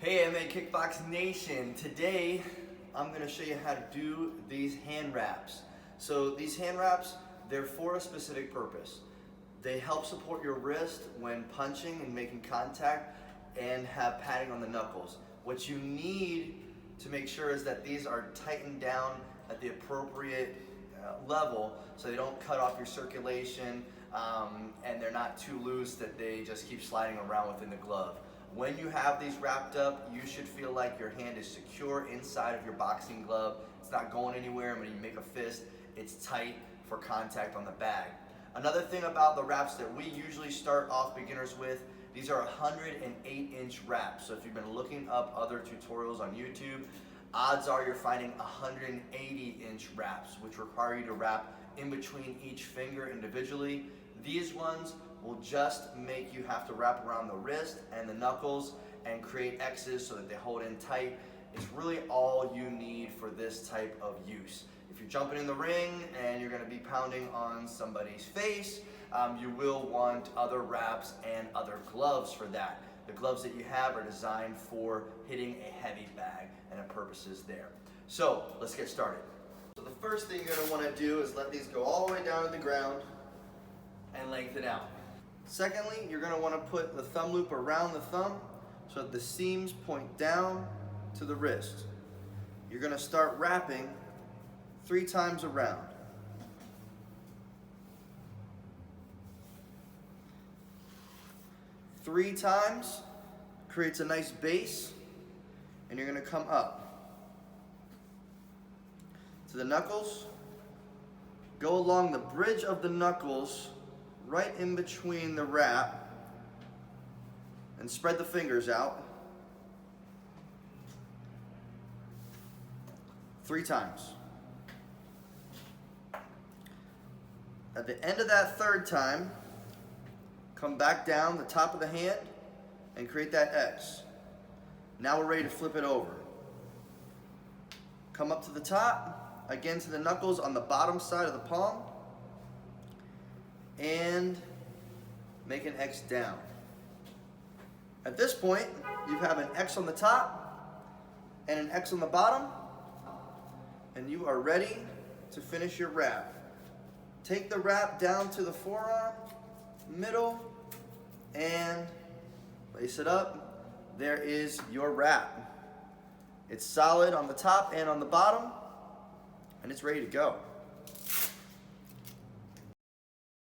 Hey MMA Kickbox Nation, today I'm going to show you how to do these hand wraps. So these hand wraps, they're for a specific purpose. They help support your wrist when punching and making contact and have padding on the knuckles. What you need to make sure is that these are tightened down at the appropriate level so they don't cut off your circulation and they're not too loose that they just keep sliding around within the glove. When you have these wrapped up, you should feel like your hand is secure inside of your boxing glove. It's not going anywhere. When you make a fist, it's tight for contact on the bag. Another thing about the wraps that we usually start off beginners with, these are 108-inch wraps. So if you've been looking up other tutorials on YouTube, odds are you're finding 180-inch wraps, which require you to wrap in between each finger individually. These ones will just make you have to wrap around the wrist and the knuckles and create X's so that they hold in tight. It's really all you need for this type of use. If you're jumping in the ring and you're gonna be pounding on somebody's face, you will want other wraps and other gloves for that. The gloves that you have are designed for hitting a heavy bag and the purpose is there. So let's get started. So the first thing you're gonna wanna do is let these go all the way down to the ground and lengthen out. Secondly, you're going to want to put the thumb loop around the thumb so that the seams point down to the wrist. You're going to start wrapping 3 times around. Three times creates a nice base, and you're going to come up to the knuckles. Go along the bridge of the knuckles right in between the wrap and spread the fingers out 3 times. At the end of that 3rd time, come back down the top of the hand and create that X. Now we're ready to flip it over. Come up to the top, again to the knuckles on the bottom side of the palm, and make an X down. At this point, you have an X on the top and an X on the bottom, and you are ready to finish your wrap. Take the wrap down to the forearm, middle, and lace it up. There is your wrap. It's solid on the top and on the bottom, and it's ready to go.